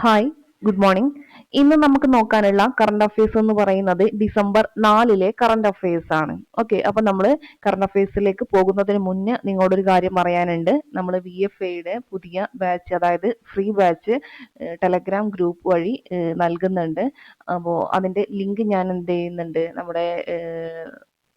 Hi, good morning. ഇന്ന് നമുക്ക് നോക്കാനുള്ള കറണ്ട് അഫയേഴ്സ് എന്ന് പറയുന്നത് ഡിസംബർ 4-ലെ കറണ്ട് അഫയേഴ്സ് ആണ്. ഓക്കെ, അപ്പൊ നമ്മൾ കറണ്ട് അഫയേഴ്സിലേക്ക് പോകുന്നതിന് മുന്നേ നിങ്ങളോടൊരു കാര്യം പറയാനുണ്ട്. നമ്മൾ VFAയുടെ പുതിയ ബാച്ച്, അതായത് ഫ്രീ ബാച്ച് ടെലഗ്രാം ഗ്രൂപ്പ് വഴി നൽകുന്നുണ്ട്. അപ്പോൾ അതിന്റെ ലിങ്ക് ഞാൻ എന്ത് ചെയ്യുന്നുണ്ട്, നമ്മുടെ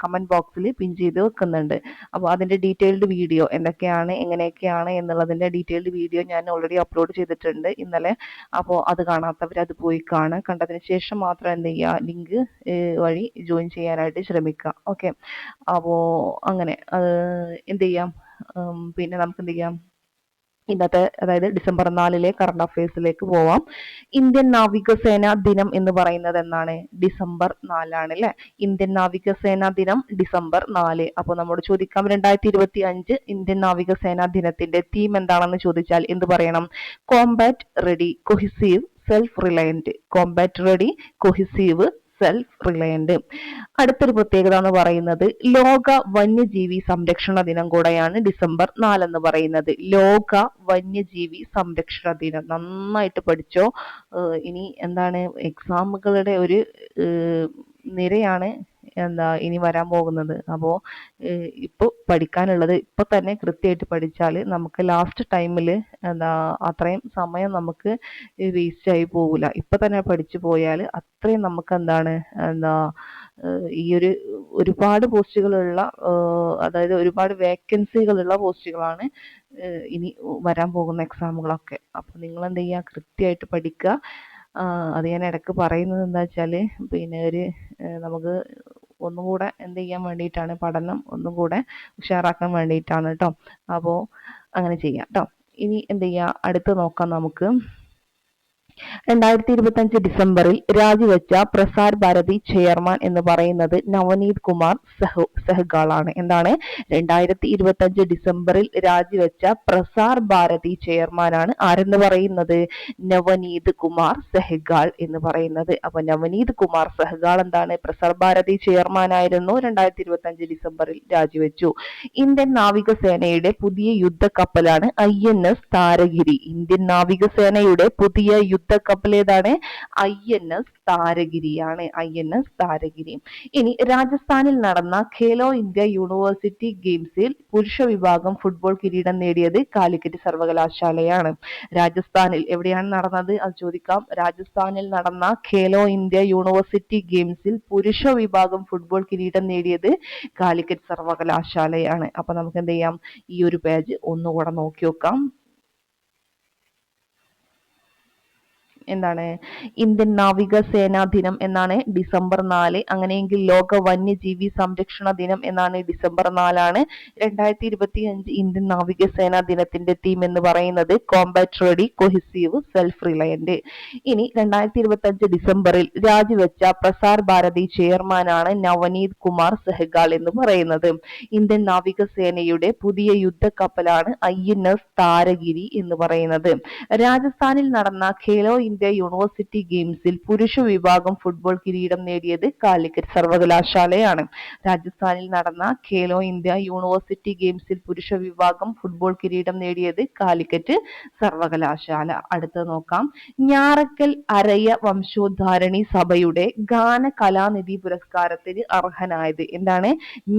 കമന്റ് ബോക്സിൽ പിൻ ചെയ്ത് വെക്കുന്നുണ്ട്. അപ്പോൾ അതിന്റെ ഡീറ്റെയിൽഡ് വീഡിയോ എന്തൊക്കെയാണ് എങ്ങനെയൊക്കെയാണ് എന്നുള്ളതിന്റെ ഡീറ്റെയിൽഡ് വീഡിയോ ഞാൻ ഓൾറെഡി അപ്ലോഡ് ചെയ്തിട്ടുണ്ട് ഇന്നലെ. അപ്പോൾ അത് കാണാത്തവർ അത് പോയി കാണുക. കണ്ടതിന് ശേഷം മാത്രം എന്ത് ചെയ്യുക, ലിങ്ക് വഴി ജോയിൻ ചെയ്യാനായിട്ട് ശ്രമിക്കുക. ഓക്കെ, അപ്പോൾ അങ്ങനെ എന്ത് ചെയ്യാം. പിന്നെ നമുക്ക് എന്ത് ചെയ്യാം, ഇന്നത്തെ അതായത് ഡിസംബർ 4-ലെ കറണ്ട് അഫയേഴ്സിലേക്ക് പോവാം. ഇന്ത്യൻ നാവികസേന ദിനം എന്ന് പറയുന്നത് എന്നാണ്? ഡിസംബർ 4 അല്ലെ. ഇന്ത്യൻ നാവികസേന ദിനം ഡിസംബർ 4. അപ്പോൾ നമ്മോട് ചോദിക്കാം, 2025 ഇന്ത്യൻ നാവികസേന ദിനത്തിന്റെ തീം എന്താണെന്ന് ചോദിച്ചാൽ എന്ത് പറയണം? Combat ready, cohesive, self reliant. Combat ready, cohesive, self reliant. അടുത്തൊരു പ്രത്യേകത എന്ന് പറയുന്നത് ലോക വന്യജീവി സംരക്ഷണ ദിനം കൂടെയാണ് ഡിസംബർ 4 എന്ന് പറയുന്നത്. ലോക വന്യജീവി സംരക്ഷണ ദിനം. നന്നായിട്ട് പഠിച്ചോ. ഇനി എന്താണ്, എക്സാമുകളുടെ ഒരു നിരയാണ് ഇനി വരാൻ പോകുന്നത്. അപ്പോൾ ഇപ്പോൾ പഠിക്കാനുള്ളത് ഇപ്പൊ തന്നെ കൃത്യമായിട്ട് പഠിച്ചാൽ നമുക്ക് ലാസ്റ്റ് ടൈമിൽ അത്രയും സമയം നമുക്ക് വേസ്റ്റ് ആയി പോകില്ല. ഇപ്പൊ തന്നെ പഠിച്ചു പോയാൽ അത്രയും നമുക്ക് ഈ ഒരുപാട് പോസ്റ്റുകളുള്ള, അതായത് ഒരുപാട് വേക്കൻസികളുള്ള പോസ്റ്റുകളാണ് ഇനി വരാൻ പോകുന്ന എക്സാമുകളൊക്കെ. അപ്പൊ നിങ്ങൾ എന്ത് ചെയ്യുക, കൃത്യമായിട്ട് പഠിക്കുക. അത് ഞാൻ ഇടയ്ക്ക് പറയുന്നത് എന്താ വെച്ചാൽ, പിന്നെ നമുക്ക് ഒന്നും കൂടെ എന്ത് ചെയ്യാൻ വേണ്ടിയിട്ടാണ്, പഠനം ഒന്നും കൂടെ ഉഷാറാക്കാൻ വേണ്ടിയിട്ടാണ് കേട്ടോ. അപ്പോൾ അങ്ങനെ ചെയ്യാം കേട്ടോ. ഇനി എന്ത് ചെയ്യുക, അടുത്ത് നോക്കാം നമുക്ക്. 2025 ഡിസംബറിൽ രാജിവെച്ച പ്രസാർ ഭാരതി ചെയർമാൻ എന്ന് പറയുന്നത് നവനീത് കുമാർ സെഹ്ഗാൾ ആണ്. എന്താണ്? 2025 ഡിസംബറിൽ രാജിവെച്ച പ്രസാർ ഭാരതി ചെയർമാനാണ് ആരെന്ന് പറയുന്നത്? നവനീത് കുമാർ സെഹ്ഗാൾ എന്ന് പറയുന്നത്. അപ്പൊ നവനീത് കുമാർ സെഹ്ഗാൾ എന്താണ്? പ്രസാർ ഭാരതി ചെയർമാൻ ആയിരുന്നു. 2025 ഡിസംബറിൽ രാജിവെച്ചു. ഇന്ത്യൻ നാവികസേനയുടെ പുതിയ യുദ്ധക്കപ്പലാണ് INS താരഗിരി. ഇന്ത്യൻ നാവികസേനയുടെ പുതിയ യുദ്ധക്കപ്പൽ ഏതാണ്? INS താരഗിരിയാണ്. INS താരഗിരി. ഇനി രാജസ്ഥാനിൽ നടന്ന ഖേലോ ഇന്ത്യ യൂണിവേഴ്സിറ്റി ഗെയിംസിൽ പുരുഷ വിഭാഗം ഫുട്ബോൾ കിരീടം നേടിയത് കാലിക്കറ്റ് സർവകലാശാലയാണ്. രാജസ്ഥാനിൽ എവിടെയാണ് നടന്നത് അത് ചോദിക്കാം. രാജസ്ഥാനിൽ നടന്ന ഖേലോ ഇന്ത്യ യൂണിവേഴ്സിറ്റി ഗെയിംസിൽ പുരുഷ വിഭാഗം ഫുട്ബോൾ കിരീടം നേടിയത് കാലിക്കറ്റ് സർവകലാശാലയാണ്. അപ്പൊ നമുക്ക് എന്ത് ചെയ്യാം, ഈ ഒരു പേജ് ഒന്നുകൂടെ നോക്കി നോക്കാം. എന്താണ്? ഇന്ത്യൻ നാവികസേനാ ദിനം എന്നാണ് ഡിസംബർ 4. അങ്ങനെയെങ്കിൽ ലോക വന്യജീവി സംരക്ഷണ ദിനം എന്നാണ് ഡിസംബർ 4. 2025 ഇന്ത്യൻ നാവികസേനാ ദിനത്തിന്റെ തീം എന്ന് പറയുന്നത് combat ready, cohesive, self reliant. ഇനി 2025 ഡിസംബറിൽ രാജിവെച്ച പ്രസാർ ഭാരതി ചെയർമാനാണ് നവനീത് കുമാർ സെഹ്ഗാൾ എന്ന് പറയുന്നത്. ഇന്ത്യൻ നാവികസേനയുടെ പുതിയ യുദ്ധക്കപ്പലാണ് INS താരഗിരി എന്ന് പറയുന്നത്. രാജസ്ഥാനിൽ നടന്ന ഖേലോ ഇന്ത്യ യൂണിവേഴ്സിറ്റി ഗെയിംസിൽ പുരുഷ വിഭാഗം ഫുട്ബോൾ കിരീടം നേടിയത് കാലിക്കറ്റ് സർവകലാശാലയാണ്. രാജസ്ഥാനിൽ നടന്ന ഖേലോ ഇന്ത്യ യൂണിവേഴ്സിറ്റി ഗെയിംസിൽ പുരുഷ വിഭാഗം ഫുട്ബോൾ കിരീടം നേടിയത് കാലിക്കറ്റ് സർവകലാശാല. അടുത്ത് നോക്കാം. ഞാറക്കൽ അരയ വംശോദ്ധാരണി സഭയുടെ ഗാന കലാനിധി പുരസ്കാരത്തിന് അർഹനായത്. എന്താണ്?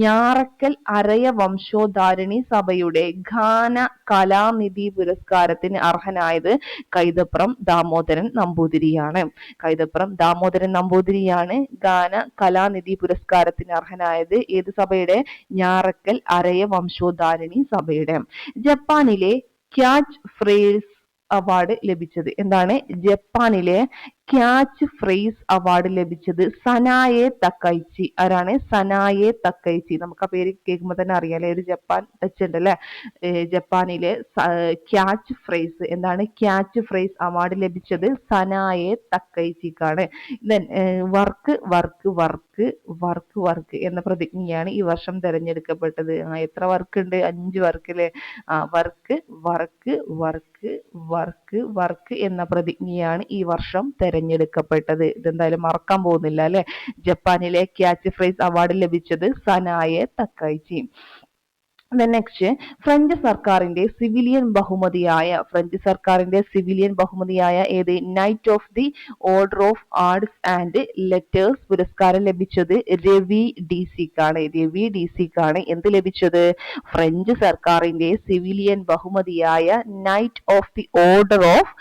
ഞാറക്കൽ അരയ വംശോദ്ധാരണി സഭയുടെ ഗാന കലാനിധി പുരസ്കാരത്തിന് അർഹനായത് കൈതപ്രം ദാമോദരൻ നമ്പൂതിരിയാണ്. കൈതപ്രം ദാമോദരൻ നമ്പൂതിരിയാണ് ഗാന കലാനിധി പുരസ്കാരത്തിന് അർഹനായത്. ഏത് സഭയുടെ? ഞാറക്കൽ അരയ വംശോദ്ധാരണി സഭയുടെ. ജപ്പാനിലെ ക്യാച്ച് ഫ്രേസ് അവാർഡ് ലഭിച്ചത്. എന്താണ്? ജപ്പാനിലെ ക്യാച്ച് ഫ്രേസ് അവാർഡ് ലഭിച്ചത് സനായെ തക്കൈച്ചി. ആരാണ്? സനായെ തക്കൈച്ചി. നമുക്ക് ആ പേര് കേൾക്കുമ്പോൾ തന്നെ അറിയാലേ, ഒരു ജപ്പാൻ ടച്ച് ഉണ്ട് അല്ലെ. ജപ്പാനിലെ ക്യാച്ച് ഫ്രേസ്, എന്താണ്? ക്യാച്ച് ഫ്രേസ് അവാർഡ് ലഭിച്ചത് സനായെ തക്കൈച്ചിക്കാണ്. Then work work work work work എന്ന പ്രതിജ്ഞയാണ് ഈ വർഷം തെരഞ്ഞെടുക്കപ്പെട്ടത്. എത്ര വർക്ക് ഉണ്ട്? 5 വർക്ക് അല്ലേ. Work work work work work എന്ന പ്രതിജ്ഞയാണ് ഈ വർഷം തെരഞ്ഞെടുക്കപ്പെട്ടത്. ഇതെന്തായാലും മറക്കാൻ പോകുന്നില്ല അല്ലെ. ജപ്പാനിലെ ക്യാച്ച് ഫ്രേസ് അവാർഡ് ലഭിച്ചത് സനായെ തക്കൈച്ചി. നെക്സ്റ്റ് ഫ്രഞ്ച് സർക്കാരിന്റെ സിവിലിയൻ ബഹുമതിയായ ഏത് night of the order of arts and letters പുരസ്കാരം ലഭിച്ചത് രവി ഡി സിക്കാണ് എന്ത് ലഭിച്ചത്? ഫ്രഞ്ച് സർക്കാരിന്റെ സിവിലിയൻ ബഹുമതിയായ knight of the order of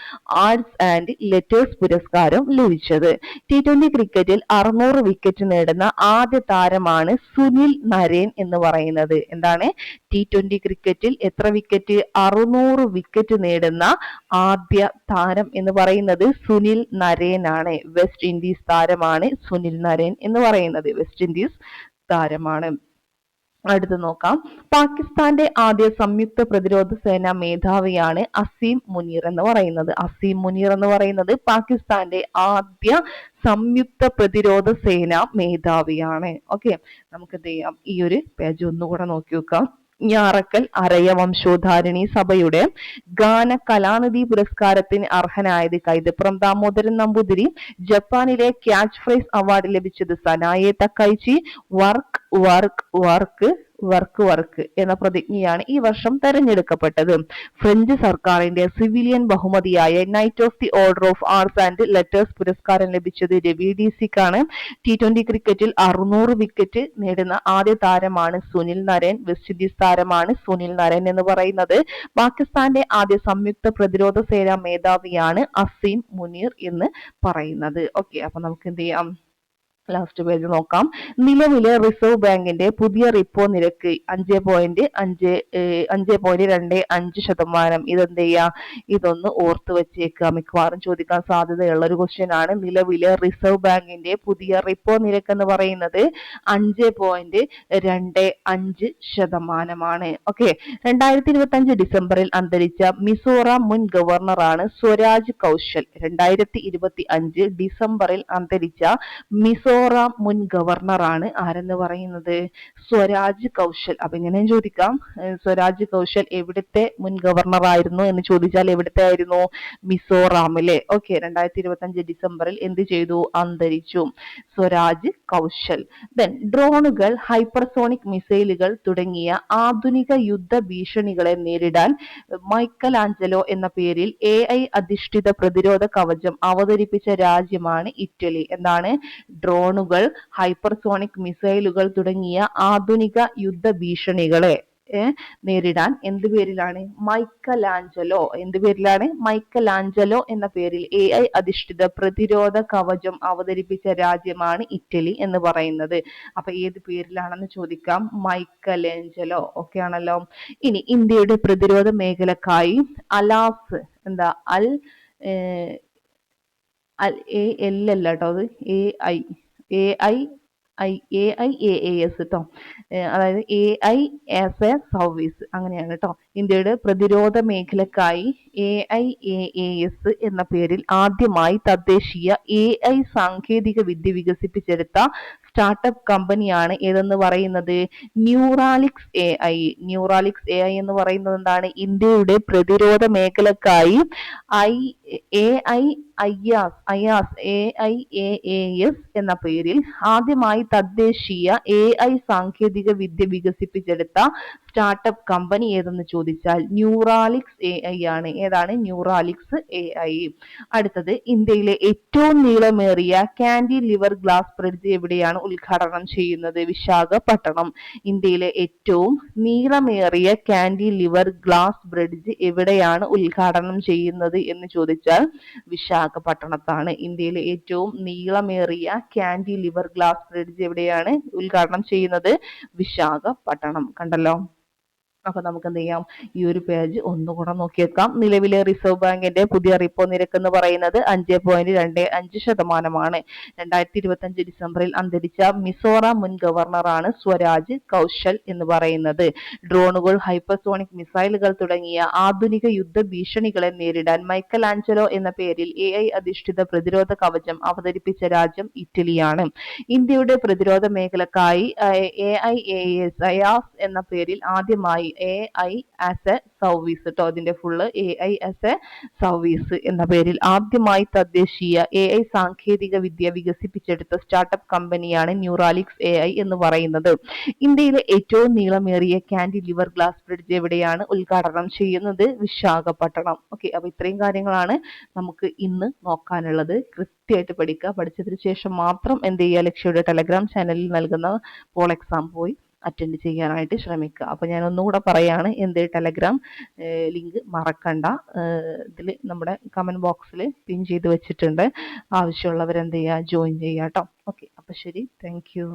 arts and letters പുരസ്കാരം ലഭിച്ചത്. T20 ക്രിക്കറ്റിൽ 600 വിക്കറ്റ് നേടുന്ന ആദ്യ താരമാണ് സുനിൽ നരേൻ എന്ന് പറയുന്നത്. എന്താണ്? T20 ക്രിക്കറ്റിൽ എത്ര വിക്കറ്റ്? 600 വിക്കറ്റ് നേടുന്ന ആദ്യ താരം എന്ന് പറയുന്നത് സുനിൽ നരേൻ ആണ്. വെസ്റ്റ് ഇൻഡീസ് താരമാണ് സുനിൽ നരേൻ എന്ന് പറയുന്നത്. വെസ്റ്റ് ഇൻഡീസ് താരമാണ്. അടുത്ത് നോക്കാം. പാകിസ്ഥാന്റെ ആദ്യ സംയുക്ത പ്രതിരോധ സേനാ മേധാവിയാണ് അസീം മുനീർ എന്ന് പറയുന്നത് പാകിസ്ഥാന്റെ ആദ്യ സംയുക്ത പ്രതിരോധ സേനാ മേധാവിയാണ്. ഓക്കെ, നമുക്ക് എന്ത് ചെയ്യാം, ഈ ഒരു പേജ് ഒന്നുകൂടെ നോക്കി നോക്കാം. ഞാറക്കൽ അരയ വംശോദ്ധാരിണി സഭയുടെ ഗാന കലാനിധി പുരസ്കാരത്തിന് അർഹനായത് കൈതപ്രം ദാമോദരൻ നമ്പൂതിരി. ജപ്പാനിലെ ക്യാച്ച് ഫ്രൈസ് അവാർഡ് ലഭിച്ചത് Sanae Takaichi. Work work work work work എന്ന പ്രതിജ്ഞയാണ് ഈ വർഷം തെരഞ്ഞെടുക്കപ്പെട്ടത്. ഫ്രഞ്ച് സർക്കാരിന്റെ സിവിലിയൻ ബഹുമതിയായ knight of the order of arts and letters പുരസ്കാരം ലഭിച്ചത് രവി ഡി സിക്കാണ്. T20 ക്രിക്കറ്റിൽ 600 വിക്കറ്റ് നേടുന്ന ആദ്യ താരമാണ് സുനിൽ നരേൻ. വെസ്റ്റ് ഇൻഡീസ് താരമാണ് സുനിൽ നരേൻ എന്ന് പറയുന്നത്. പാകിസ്ഥാന്റെ ആദ്യ സംയുക്ത പ്രതിരോധ സേനാ മേധാവിയാണ് അസീം മുനീർ എന്ന് പറയുന്നത്. ഓക്കെ, അപ്പൊ നമുക്ക് എന്ത് ചെയ്യാം, ലാസ്റ്റ് പേജ് നോക്കാം. നിലവിലെ റിസർവ് ബാങ്കിന്റെ പുതിയ റിപ്പോ നിരക്ക് 5.25%. ഇതെന്ത് ചെയ്യാ, ഇതൊന്ന് ഓർത്ത് വെച്ചേക്കുക, മിക്കവാറും ചോദിക്കാൻ സാധ്യതയുള്ള ഒരു ക്വസ്റ്റ്യൻ ആണ്. നിലവിലെ റിസർവ് ബാങ്കിന്റെ പുതിയ റിപ്പോ നിരക്ക് എന്ന് പറയുന്നത് 5.25%. ഓക്കെ, 2025 ഡിസംബറിൽ അന്തരിച്ച മിസോറാം മുൻ ഗവർണറാണ് സ്വരാജ് കൗശൽ. 2025 ഡിസംബറിൽ അന്തരിച്ച മിസോറാം മുൻ ഗവർണറാണ് ആരെന്ന് പറയുന്നത്? സ്വരാജ് കൗശൽ. അപ്പൊ ഇങ്ങനെയും ചോദിക്കാം, സ്വരാജ് കൗശൽ എവിടുത്തെ മുൻ ഗവർണർ ആയിരുന്നു എന്ന് ചോദിച്ചാൽ എവിടുത്തെ ആയിരുന്നു? മിസോറാമിലെ. ഓക്കെ, 2025 ഡിസംബറിൽ എന്ത് ചെയ്തു? അന്തരിച്ചു സ്വരാജ് കൗശൽ. ഡ്രോണുകൾ, ഹൈപ്പർസോണിക് മിസൈലുകൾ തുടങ്ങിയ ആധുനിക യുദ്ധ ഭീഷണികളെ നേരിടാൻ മൈക്കൽ ആഞ്ചലോ എന്ന പേരിൽ AI അധിഷ്ഠിത പ്രതിരോധ കവചം അവതരിപ്പിച്ച രാജ്യമാണ് ഇറ്റലി. എന്താണ്? ഡ്രോണുകൾ, ഹൈപ്പർസോണിക് മിസൈലുകൾ തുടങ്ങിയ ആധുനിക യുദ്ധ ഭീഷണികളെ നേരിടാൻ എന്ത് പേരിലാണ്? മൈക്കൽ ആഞ്ചലോ എന്ന പേരിൽ AI അധിഷ്ഠിത പ്രതിരോധ കവചം അവതരിപ്പിച്ച രാജ്യമാണ് ഇറ്റലി എന്ന് പറയുന്നത്. അപ്പൊ ഏത് പേരിലാണെന്ന് ചോദിക്കാം, മൈക്കൽ ആഞ്ചലോ. ഓക്കെ ആണല്ലോ. ഇനി ഇന്ത്യയുടെ പ്രതിരോധ മേഖലക്കായി അലാസ് AIAAS കേട്ടോ, അതായത് AI ആസ് എ സർവീസ് അങ്ങനെയാണ് കേട്ടോ. ഇന്ത്യയുടെ പ്രതിരോധ മേഖലക്കായി AIAAS എന്ന പേരിൽ ആദ്യമായി തദ്ദേശീയ AI സാങ്കേതിക വിദ്യ വികസിപ്പിച്ചെടുത്ത സ്റ്റാർട്ടപ്പ് കമ്പനിയാണ് ഏതെന്ന് പറയുന്നത്? ന്യൂറാലിക്സ് AI എന്ന് പറയുന്നത് എന്താണ്? ഇന്ത്യയുടെ പ്രതിരോധ മേഖലക്കായി AIAAS എന്ന പേരിൽ ആദ്യമായി തദ്ദേശീയ AI സാങ്കേതിക വിദ്യ വികസിപ്പിച്ചെടുത്ത സ്റ്റാർട്ടപ്പ് കമ്പനി ഏതെന്ന് ചോദിച്ചാൽ ന്യൂറാലിക്സ് AI ആണ്. ഏതാണ്? ന്യൂറാലിക്സ് AI. അടുത്തത്, ഇന്ത്യയിലെ ഏറ്റവും നീളമേറിയ കാന്റിലിവർ ഗ്ലാസ് ബ്രിഡ്ജ് എവിടെയാണ് ഉദ്ഘാടനം ചെയ്യുന്നത്? വിശാഖപട്ടണം. ഇന്ത്യയിലെ ഏറ്റവും നീളമേറിയ കാന്റിലിവർ ഗ്ലാസ് ബ്രിഡ്ജ് എവിടെയാണ് ഉദ്ഘാടനം ചെയ്യുന്നത് എന്ന് ചോദിച്ചാൽ വിശാഖപട്ടണത്താണ്. ഇന്ത്യയിലെ ഏറ്റവും നീളമേറിയ കാന്റിലിവർ ഗ്ലാസ് ബ്രിഡ്ജ് എവിടെയാണ് ഉദ്ഘാടനം ചെയ്യുന്നത്? വിശാഖപട്ടണം. കണ്ടല്ലോ. അപ്പൊ നമുക്ക് എന്ത് ചെയ്യാം, ഈ ഒരു പേജ് ഒന്നുകൂടെ നോക്കിയേക്കാം. നിലവിലെ റിസർവ് ബാങ്കിന്റെ പുതിയ റിപ്പോ നിരക്ക് എന്ന് പറയുന്നത് 5.25%. 2025 ഡിസംബറിൽ അന്തരിച്ച മിസോറാം മുൻ ഗവർണറാണ് സ്വരാജ് കൗശൽ എന്ന് പറയുന്നത്. ഡ്രോണുകൾ, ഹൈപ്പർസോണിക് മിസൈലുകൾ തുടങ്ങിയ ആധുനിക യുദ്ധ ഭീഷണികളെ നേരിടാൻ മൈക്കൽ ആഞ്ചലോ എന്ന പേരിൽ AI അധിഷ്ഠിത പ്രതിരോധ കവചം അവതരിപ്പിച്ച രാജ്യം ഇറ്റലിയാണ്. ഇന്ത്യയുടെ പ്രതിരോധ മേഖലക്കായി AIAS എന്ന പേരിൽ ആദ്യമായി AI ആസ് എ സർവീസ് കേട്ടോ. ഇതിന്റെ full AI as A service എന്ന പേരിൽ ആദ്യമായി തദ്ദേശീയ AI സാങ്കേതിക വിദ്യ വികസിപ്പിച്ചെടുത്ത സ്റ്റാർട്ടപ്പ് കമ്പനിയാണ് ന്യൂറാലിക്സ് AI എന്ന് പറയുന്നത്. ഇന്ത്യയിലെ ഏറ്റവും നീളമേറിയ കാന്റിലിവർ ഗ്ലാസ് ബ്രിഡ്ജ് എവിടെയാണ് ഉദ്ഘാടനം ചെയ്യുന്നത്? വിശാഖപട്ടണം. ഓക്കെ, അപ്പൊ ഇത്രയും കാര്യങ്ങളാണ് നമുക്ക് ഇന്ന് നോക്കാനുള്ളത്. കൃത്യമായിട്ട് പഠിക്കുക. പഠിച്ചതിന് ശേഷം മാത്രം എന്ത് ചെയ്യുക, ലക്ഷ്യയുടെ ടെലഗ്രാം ചാനലിൽ നൽകുന്ന പോൾ എക്സാം പോയി അറ്റൻഡ് ചെയ്യാനായിട്ട് ശ്രമിക്കുക. അപ്പോൾ ഞാൻ ഒന്നുകൂടെ പറയാണ്, എന്ത് ടെലഗ്രാം ലിങ്ക് മറക്കണ്ട. ഇതിൽ നമ്മുടെ കമൻറ്റ് ബോക്സിൽ പിൻ ചെയ്ത് വെച്ചിട്ടുണ്ട്. ആവശ്യമുള്ളവർ എന്ത് ചെയ്യുക, ജോയിൻ ചെയ്യുക കേട്ടോ. ഓക്കെ, അപ്പോൾ ശരി, താങ്ക് യു.